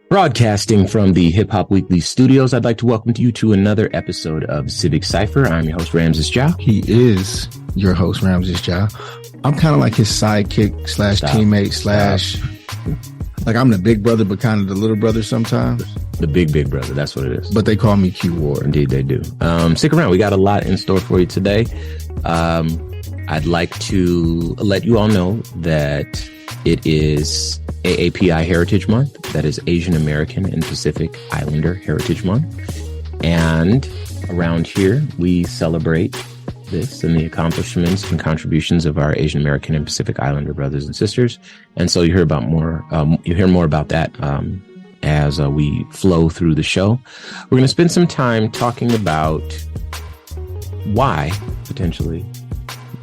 Broadcasting from the Hip Hop Weekly studios, I'd like to welcome you to another episode of Civic Cypher. I'm your host, Ramses Ja. He is your host, Ramses Ja. I'm kind of like his sidekick slash teammate slash, like I'm the big brother, but kind of the little brother sometimes. The big brother, that's what it is. But they call me Q Ward. Indeed, they do. Stick around. We got a lot in store for you today. I'd like to let you all know that it is AAPI Heritage Month. That is Asian American and Pacific Islander Heritage Month. And around here, we celebrate this and the accomplishments and contributions of our Asian American and Pacific Islander brothers and sisters. And so you hear more about that as we flow through the show. We're going to spend some time talking about why, potentially,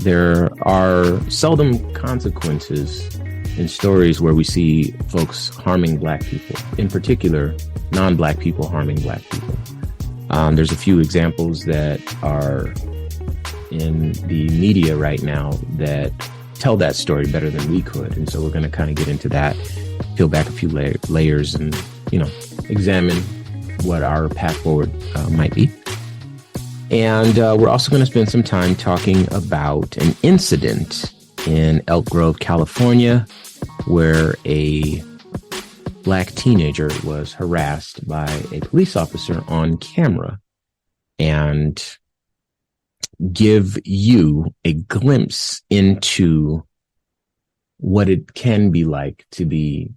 there are seldom consequences in stories where we see folks harming Black people, in particular, non-Black people harming Black people. There's a few examples that are in the media right now that tell that story better than we could. And so we're going to kind of get into that, peel back a few layers and, examine what our path forward might be. And we're also going to spend some time talking about an incident in Elk Grove, California, where a Black teenager was harassed by a police officer on camera, and give you a glimpse into what it can be like to be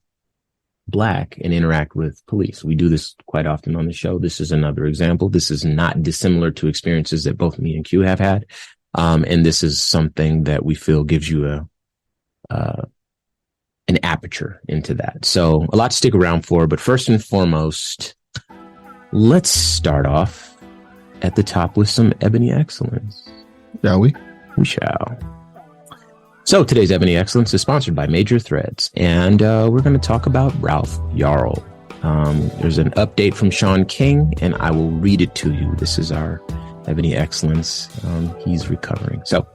Black and interact with police. We do this quite often on the show. This is another example. This is not dissimilar to experiences that both me and Q have had. And this is something that we feel gives you an aperture into that. So a lot to stick around for, but first and foremost, let's start off at the top with some Ebony Excellence. Shall we? We shall. So today's Ebony Excellence is sponsored by Major Threads, and we're going to talk about Ralph Yarl. There's an update from Sean King, and I will read it to you. This is our Ebony Excellence. He's recovering. So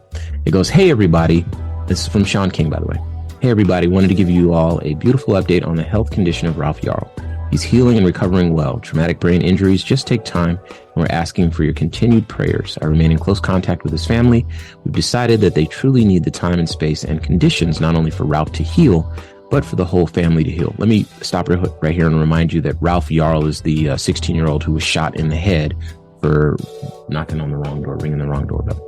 it goes, "Hey, everybody." This is from Sean King, by the way. "Hey, everybody. Wanted to give you all a beautiful update on the health condition of Ralph Yarl. He's healing and recovering well. Traumatic brain injuries just take time, and we're asking for your continued prayers. I remain in close contact with his family. We've decided that they truly need the time and space and conditions, not only for Ralph to heal, but for the whole family to heal." Let me stop right here and remind you that Ralph Yarl is the 16-year-old who was shot in the head for knocking on the wrong door, ringing the wrong doorbell.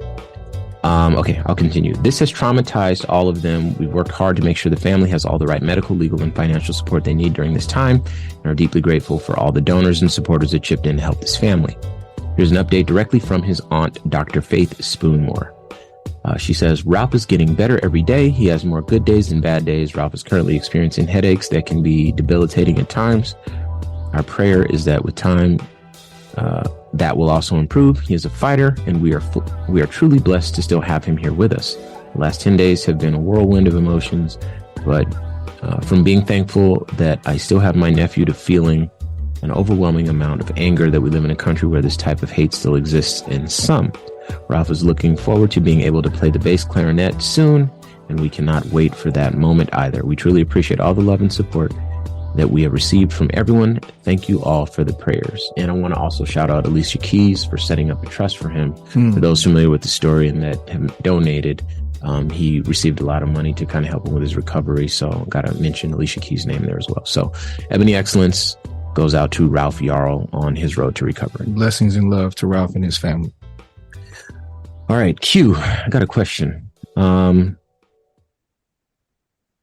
Okay, I'll continue. "This has traumatized all of them. We've worked hard to make sure the family has all the right medical, legal, and financial support they need during this time, and are deeply grateful for all the donors and supporters that chipped in to help this family." Here's an update directly from his aunt, Dr. Faith Spoonmore. She says, "Ralph is getting better every day. He has more good days than bad days. Ralph is currently experiencing headaches that can be debilitating at times. Our prayer is that with time, that will also improve. He is a fighter, and we are truly blessed to still have him here with us. The last 10 days have been a whirlwind of emotions, but from being thankful that I still have my nephew to feeling an overwhelming amount of anger that we live in a country where this type of hate still exists in some. Ralph is looking forward to being able to play the bass clarinet soon, and we cannot wait for that moment either. We truly appreciate all the love and support that we have received from everyone. Thank you all for the prayers." And I want to also shout out Alicia Keys for setting up a trust for him. For those familiar with the story and that have donated, he received a lot of money to kind of help him with his recovery. So got to mention Alicia Keys' name there as well. So Ebony Excellence goes out to Ralph Yarl on his road to recovery. Blessings and love to Ralph and his family. All right, Q, I got a question.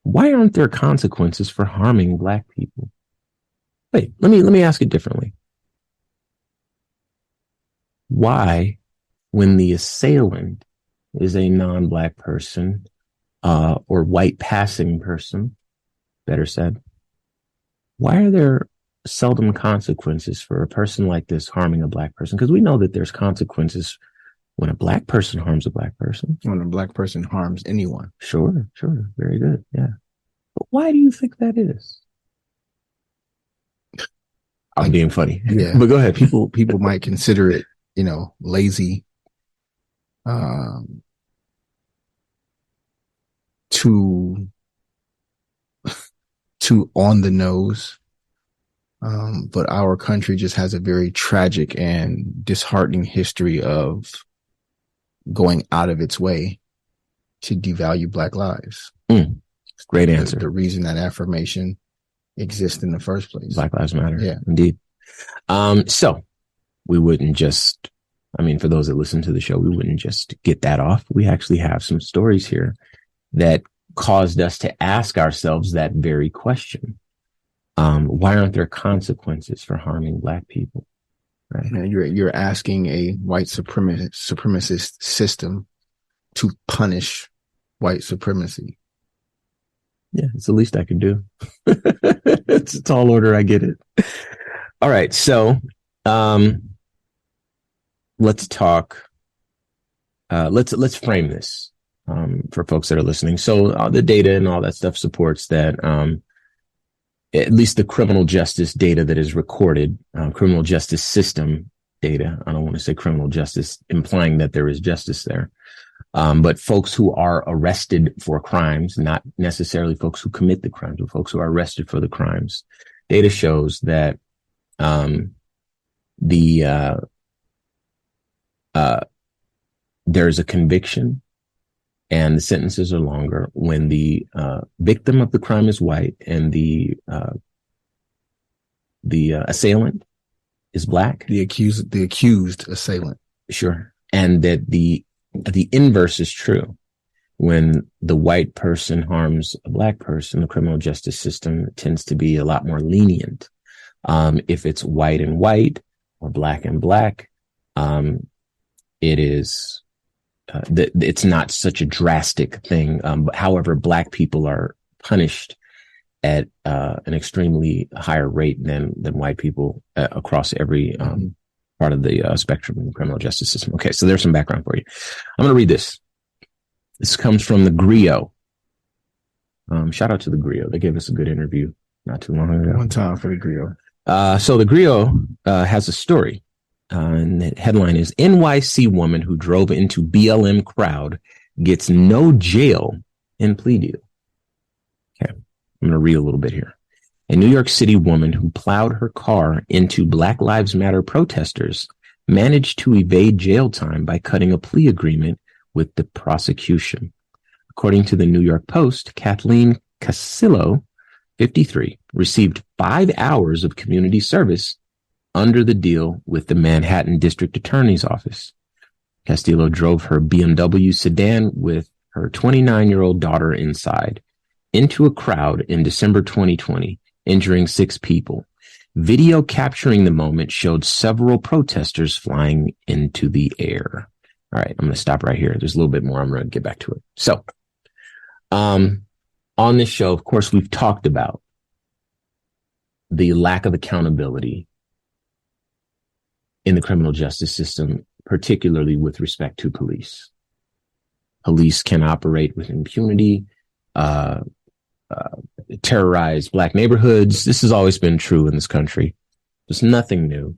Why aren't there consequences for harming Black people? Wait, let me ask it differently. Why, when the assailant is a non-Black person, or white passing person, better said, why are there seldom consequences for a person like this harming a Black person? Because we know that there's consequences when a Black person harms a Black person. When a Black person harms anyone. Sure. Very good. Yeah. But why do you think that is? I'm being funny. Yeah. But go ahead. People might consider it, lazy, too on the nose. But our country just has a very tragic and disheartening history of going out of its way to devalue Black lives. Great answer. The reason that affirmation exists in the first place. Black Lives Matter. Yeah. Indeed. So we wouldn't just, for those that listen to the show, we wouldn't just get that off. We actually have some stories here that caused us to ask ourselves that very question. Why aren't there consequences for harming Black people? Right. And you're asking a white supremacist system to punish white supremacy. Yeah, it's the least I can do. It's a tall order. I get it. All right. So, let's talk. Let's frame this, for folks that are listening. So the data and all that stuff supports that, at least the criminal justice data that is recorded, criminal justice system data. I don't want to say criminal justice, implying that there is justice there. But folks who are arrested for crimes, not necessarily folks who commit the crimes, but folks who are arrested for the crimes. Data shows that there's a conviction and the sentences are longer when the victim of the crime is white and the assailant is Black. The accused assailant. Sure. And that the inverse is true. When the white person harms a Black person, the criminal justice system tends to be a lot more lenient. If it's white and white or Black and Black, it is, it's not such a drastic thing. However, Black people are punished at an extremely higher rate than white people across every part of the spectrum in the criminal justice system. Okay, so there's some background for you. I'm going to read this. This comes from the Grio. Shout out to the Grio. They gave us a good interview not too long ago. One time for the Grio. So the Grio has a story. And the headline is NYC woman who drove into BLM crowd gets no jail in plea deal. Okay, I'm going to read a little bit here. A New York City woman who plowed her car into Black Lives Matter protesters managed to evade jail time by cutting a plea agreement with the prosecution. According to the New York Post, Kathleen Castillo, 53, received 5 hours of community service under the deal with the Manhattan District Attorney's Office. Castillo drove her BMW sedan with her 29-year-old daughter inside into a crowd in December 2020, injuring 6 people. Video capturing the moment showed several protesters flying into the air. All right, I'm going to stop right here. There's a little bit more. I'm going to get back to it. So, on this show, of course, we've talked about the lack of accountability in the criminal justice system, particularly with respect to police. Police can operate with impunity, terrorize Black neighborhoods. This has always been true in this country. There's nothing new.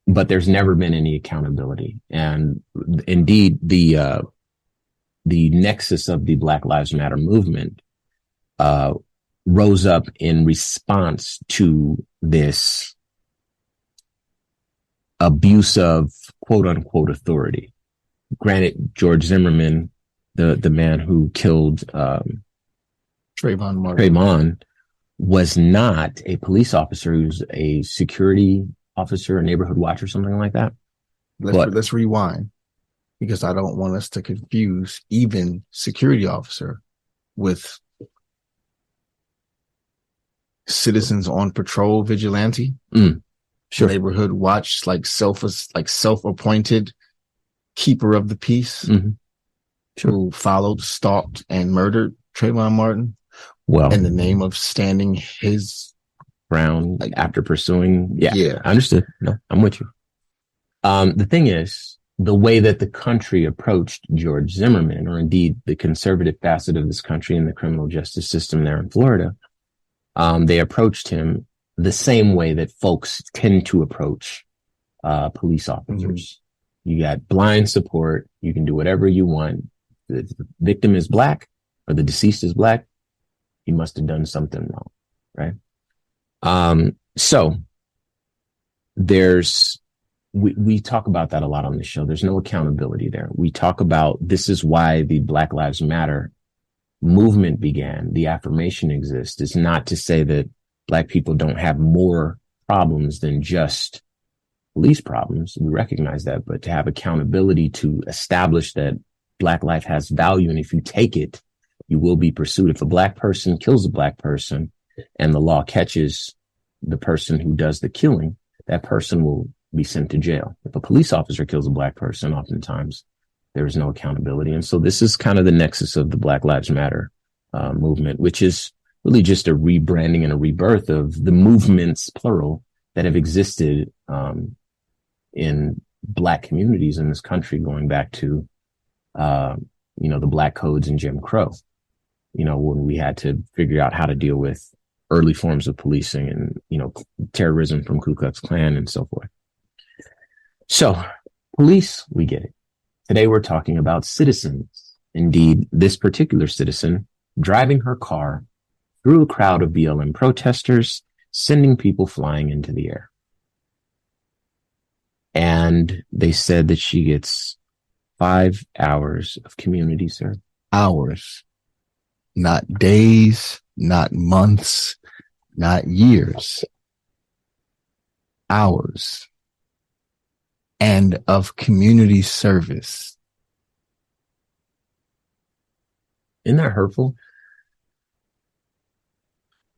But there's never been any accountability. And indeed, the nexus of the Black Lives Matter movement rose up in response to this abuse of quote unquote authority. Granted, George Zimmerman, the man who killed Trayvon, was not a police officer. He was a security officer, a neighborhood watch or something like that. Let's rewind, because I don't want us to confuse even security officer with citizens on patrol vigilante. Sure. Neighborhood watch, like self-appointed keeper of the peace, sure, who followed, stalked, and murdered Trayvon Martin. Well, in the name of standing his ground, after pursuing. Yeah, I understood. No, I'm with you. The thing is, the way that the country approached George Zimmerman, or indeed the conservative facet of this country in the criminal justice system there in Florida, they approached him the same way that folks tend to approach police officers. You got blind support. You can do whatever you want. If the victim is Black or the deceased is Black, he must have done something wrong, right? So we talk about that a lot on the show. There's no accountability there. We talk about this is why the Black Lives Matter movement began. The affirmation exists. It's not to say that Black people don't have more problems than just police problems. We recognize that, but to have accountability to establish that Black life has value. And if you take it, you will be pursued. If a Black person kills a Black person and the law catches the person who does the killing, that person will be sent to jail. If a police officer kills a Black person, oftentimes there is no accountability. And so this is kind of the nexus of the Black Lives Matter movement, which is really just a rebranding and a rebirth of the movements, plural, that have existed in Black communities in this country, going back to, the Black codes and Jim Crow, when we had to figure out how to deal with early forms of policing and, terrorism from Ku Klux Klan and so forth. So police, we get it. Today, we're talking about citizens. Indeed, this particular citizen driving her car through a crowd of BLM protesters, sending people flying into the air. And they said that she gets 5 hours of community service. Hours, not days, not months, not years. Hours. And of community service. Isn't that hurtful?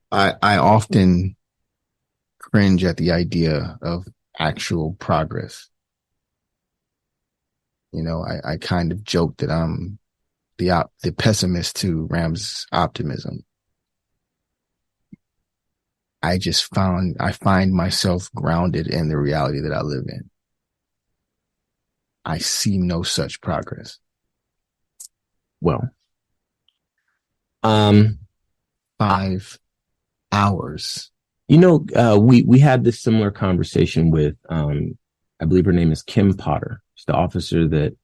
I often cringe at the idea of actual progress. I kind of joke that I'm the pessimist to Ram's optimism. I find myself grounded in the reality that I live in. I see no such progress. Well, 5 hours. We had this similar conversation with, I believe her name is Kim Potter. She's the officer that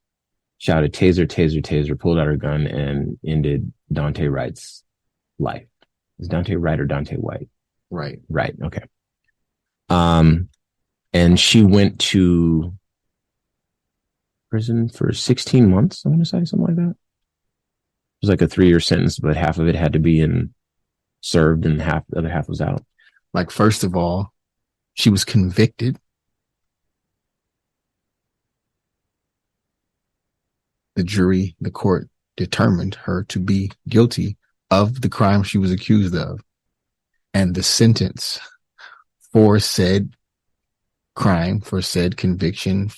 shouted taser, taser, taser, pulled out her gun and ended Dante Wright's life. Is Dante Wright or Dante White? Right. Right. Okay. And she went to prison for 16 months. I want to say something like that. It was like a 3-year sentence, but half of it had to be served and the other half was out. Like, first of all, she was convicted. The court determined her to be guilty of the crime she was accused of. And the sentence for said crime, for said conviction,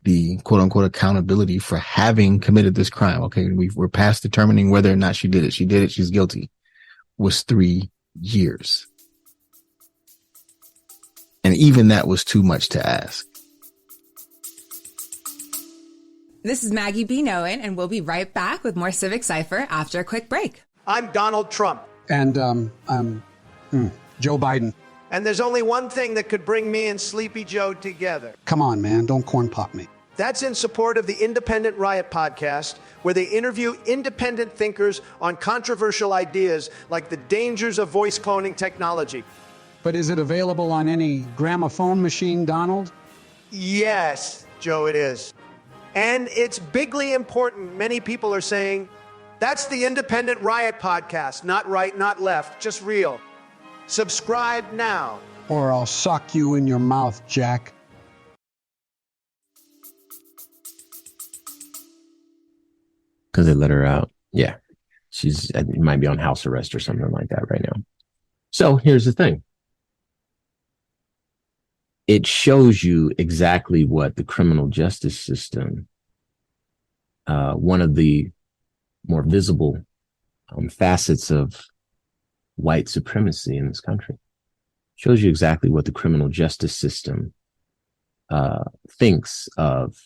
the quote unquote accountability for having committed this crime. Okay. We're past determining whether or not she did it. She did it. She's guilty. Was 3 years. And even that was too much to ask. This is Maggie B. Noen, and we'll be right back with more Civic Cypher after a quick break. I'm Donald Trump. And I'm Joe Biden. And there's only one thing that could bring me and Sleepy Joe together. Come on, man. Don't corn pop me. That's in support of the Independent Riot podcast, where they interview independent thinkers on controversial ideas like the dangers of voice cloning technology. But is it available on any gramophone machine, Donald? Yes, Joe, it is. And it's bigly important. Many people are saying, that's the Independent Riot podcast. Not right, not left, just real. Subscribe now. Or I'll sock you in your mouth, Jack. Because they let her out. Yeah. Might be on house arrest or something like that right now. So here's the thing. It shows you exactly what the criminal justice system, one of the more visible facets of white supremacy in this country, shows you exactly what the criminal justice system thinks of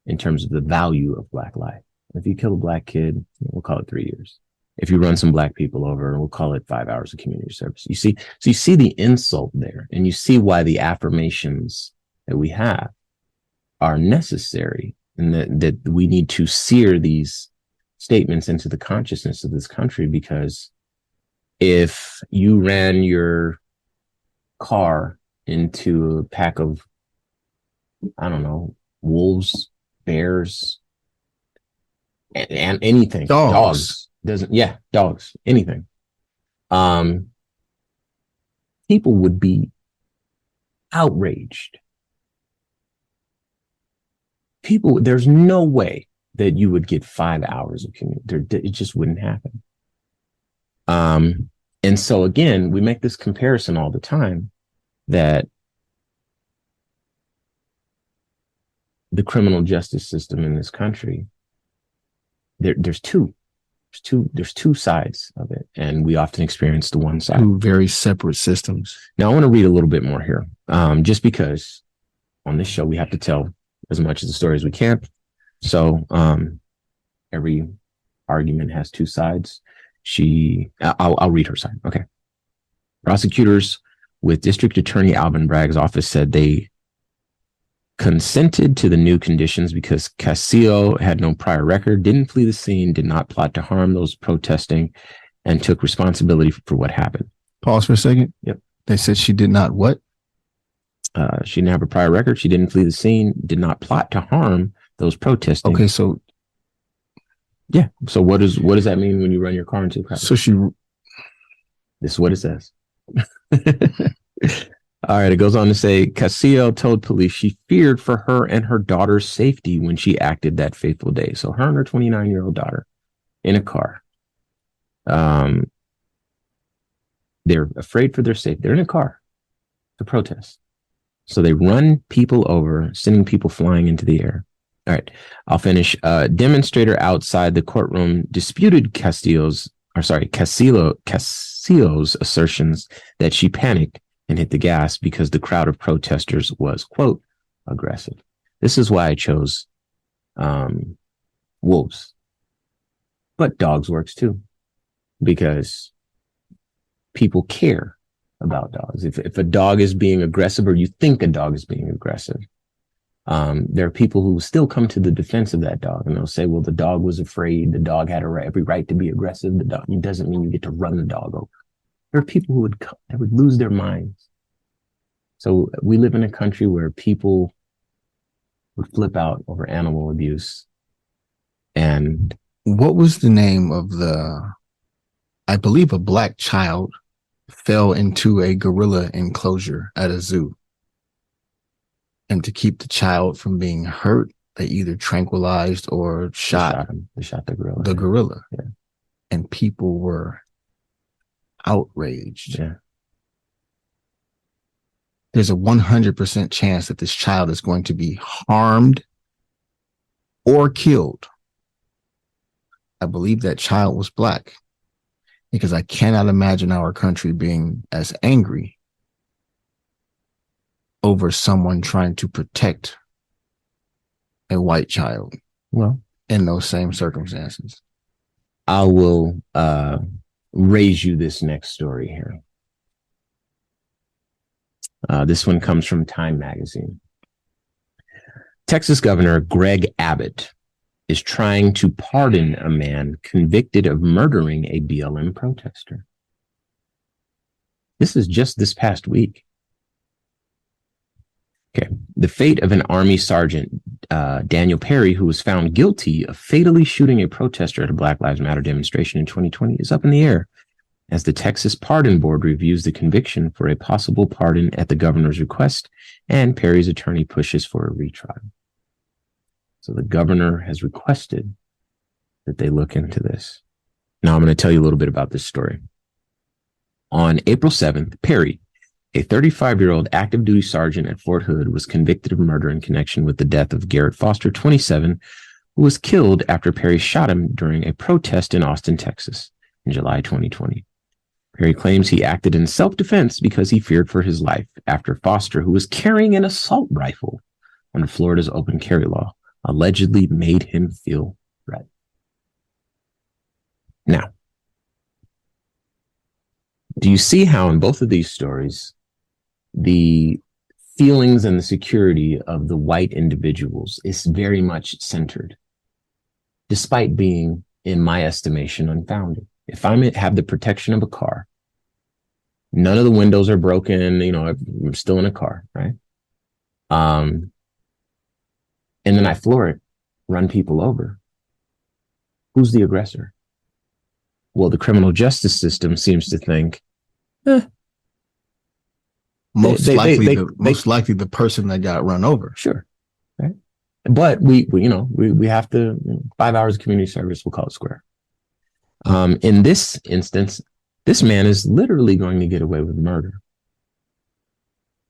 in terms of the value of Black life. If you kill a Black kid, we'll call it 3 years. If you run some Black people over, we'll call it 5 hours of community service. So you see the insult there, and you see why the affirmations that we have are necessary, and that we need to sear these statements into the consciousness of this country. Because if you ran your car into a pack of, I don't know, wolves, bears, and anything. Dogs. Dogs, anything. People would be outraged. There's no way that you would get 5 hours of commute. It just wouldn't happen. And so again, we make this comparison all the time that the criminal justice system in this country, there's two sides of it, and we often experience the one side. Two very separate systems. Now I want to read a little bit more here, just because on this show we have to tell as much of the story as we can. So every argument has two sides. I'll read her side. Okay. Prosecutors with District Attorney Alvin Bragg's office said they consented to the new conditions because Castillo had no prior record, didn't flee the scene, did not plot to harm those protesting, and took responsibility for what happened. Pause for a second. Yep. They said she did not what? She didn't have a prior record. She didn't flee the scene, did not plot to harm those protesting. Okay, so yeah. So what does that mean when you run your car into a crowd? So This is what it says. All right. It goes on to say, Castillo told police she feared for her and her daughter's safety when she acted that fateful day. So her and her 29-year-old daughter in a car. They're afraid for their safety. They're in a car to protest. So they run people over, sending people flying into the air. All right, I'll finish. Demonstrator outside the courtroom disputed Castillo's assertions that she panicked and hit the gas because the crowd of protesters was, quote, aggressive. This is why I chose wolves. But dogs works too, because people care about dogs. If a dog is being aggressive, or you think a dog is being aggressive, there are people who will still come to the defense of that dog, and they'll say, well, the dog was afraid. The dog had every right to be aggressive. The dog, it doesn't mean you get to run the dog over. There are people who would lose their minds. So we live in a country where people would flip out over animal abuse. And what was the name of I believe a black child fell into a gorilla enclosure at a zoo. And to keep the child from being hurt, they either tranquilized or shot him. They shot the gorilla. The gorilla. Yeah. And people were outraged. Yeah. There's a 100% chance that this child is going to be harmed or killed. I believe that child was black, because I cannot imagine our country being as angry over someone trying to protect a white child. Well, in those same circumstances. I will raise you this next story here. This one comes from Time Magazine. Texas Governor Greg Abbott is trying to pardon a man convicted of murdering a BLM protester. This is just this past week. Okay. The fate of an Army Sergeant, Daniel Perry, who was found guilty of fatally shooting a protester at a Black Lives Matter demonstration in 2020, is up in the air as the Texas Pardon Board reviews the conviction for a possible pardon at the governor's request, and Perry's attorney pushes for a retrial. So the governor has requested that they look into this. Now I'm going to tell you a little bit about this story. On April 7th, Perry, a 35-year-old active duty sergeant at Fort Hood, was convicted of murder in connection with the death of Garrett Foster, 27, who was killed after Perry shot him during a protest in Austin, Texas in July 2020. Perry claims he acted in self-defense because he feared for his life after Foster, who was carrying an assault rifle under Florida's open carry law, allegedly made him feel threatened. Now, do you see how in both of these stories, the feelings and the security of the white individuals is very much centered, despite being, in my estimation, unfounded? If I have the protection of a car, None of the windows are broken. You know, I'm still in a car, right? And then I floor it, run people over. Who's the aggressor? Well, the criminal justice system seems to think, most likely the person that got run over. Sure, right? But we have to 5 hours of community service. We'll call it square. In this instance, this man is literally going to get away with murder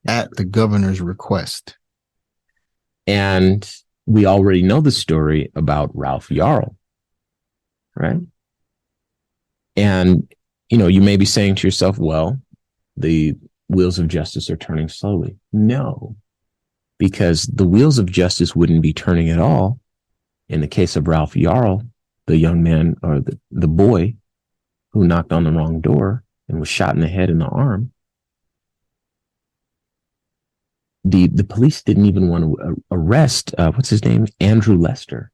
at the governor's request. And we already know the story about Ralph Yarl, right? And, you may be saying to yourself, well, the wheels of justice are turning slowly. No, because the wheels of justice wouldn't be turning at all in the case of Ralph Yarl, the young man or the boy who knocked on the wrong door and was shot in the head and the arm. The police didn't even want to arrest, what's his name? Andrew Lester.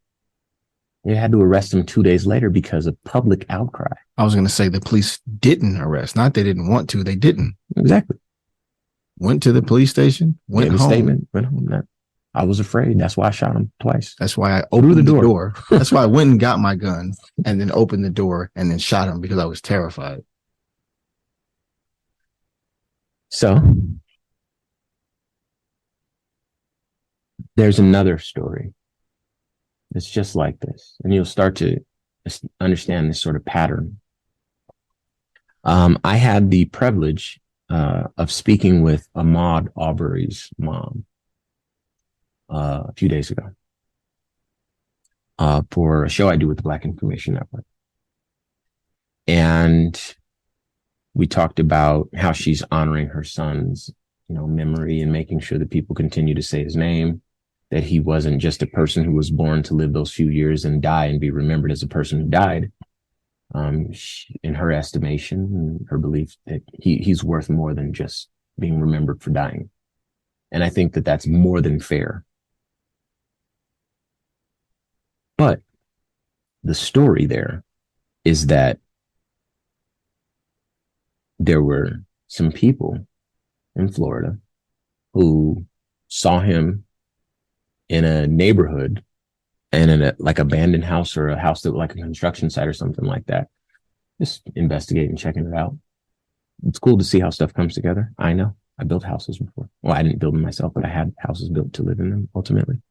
They had to arrest him 2 days later because of public outcry. I was going to say the police didn't arrest. Not they didn't want to. They didn't. Exactly. Went to the police station, went home. Statement, went home. I was afraid. That's why I shot him twice. That's why I opened the door. That's why I went and got my gun and then opened the door and then shot him because I was terrified. So there's another story that's just like this, and you'll start to understand this sort of pattern. I had the privilege of speaking with Ahmaud Arbery's mom a few days ago for a show I do with the Black Information Network. And we talked about how she's honoring her son's, memory and making sure that people continue to say his name, that he wasn't just a person who was born to live those few years and die and be remembered as a person who died. In her estimation, her belief that he's worth more than just being remembered for dying. And I think that that's more than fair. But the story there is that there were some people in Florida who saw him in a neighborhood and in a like abandoned house or a house that was like a construction site or something like that. Just investigating, checking it out. It's cool to see how stuff comes together. I know. I built houses before. Well, I didn't build them myself, but I had houses built to live in them ultimately.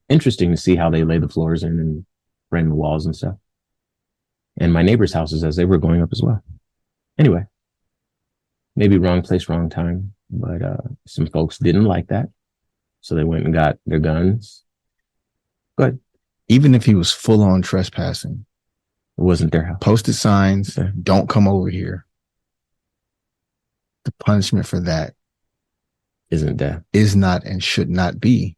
Interesting to see how they lay the floors in and frame the walls and stuff. And my neighbors' houses as they were going up as well. Anyway, maybe wrong place, wrong time, but some folks didn't like that. So they went and got their guns. Go ahead. Even if he was full on trespassing, it wasn't their house. Posted signs, don't come over here. The punishment for that isn't death. Is not and should not be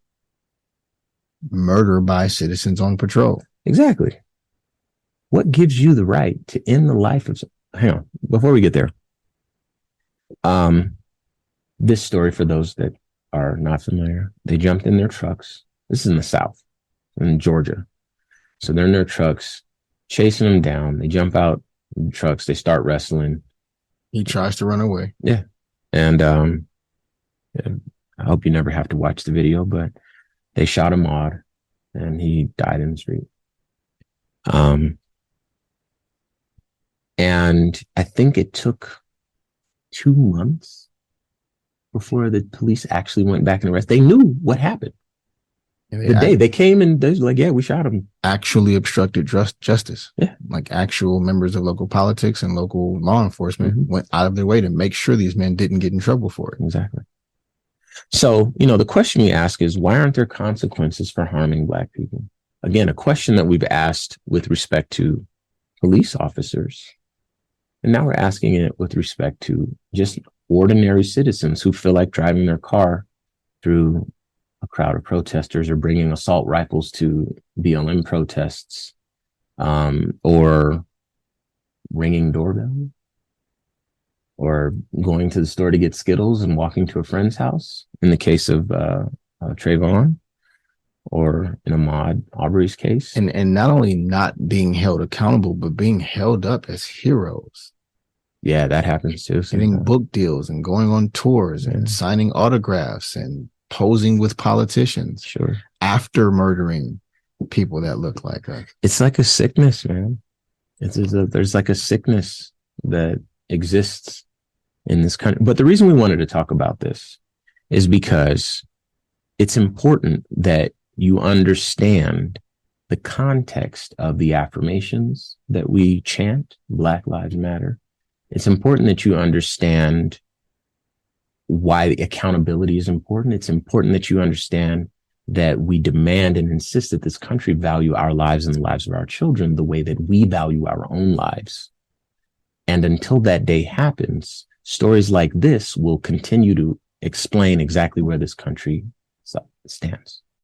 murder by citizens on patrol. Exactly. What gives you the right to end the life of... Hang on, before we get there. This story, for those that are not familiar, they jumped in their trucks. This is in the South, in Georgia. So they're in their trucks, chasing them down. They jump out of the trucks. They start wrestling. He tries to run away. Yeah. And I hope you never have to watch the video, but they shot Ahmaud and he died in the street. And I think it took 2 months before the police actually went back and arrested. They knew what happened. The day they came and they was like, yeah, we shot him. Actually obstructed justice. Yeah. Like actual members of local politics and local law enforcement went out of their way to make sure these men didn't get in trouble for it. Exactly. So, the question we ask is, why aren't there consequences for harming Black people? Again, a question that we've asked with respect to police officers. And now we're asking it with respect to just ordinary citizens who feel like driving their car through a crowd of protesters or bringing assault rifles to BLM protests, or ringing doorbell, or going to the store to get Skittles and walking to a friend's house in the case of Trayvon, or in Ahmaud Arbery's case. And not only not being held accountable, but being held up as heroes. Yeah, that happens too. Getting sometimes. book deals and going on tours and signing autographs and posing with politicians Sure. after murdering people that look like us. It's like a sickness, man. There's like a sickness that exists in this country. But the reason we wanted to talk about this is because it's important that you understand the context of the affirmations that we chant, Black Lives Matter. It's important that you understand why accountability is important. It's important that you understand that we demand and insist that this country value our lives and the lives of our children the way that we value our own lives. And until that day happens, stories like this will continue to explain exactly where this country stands.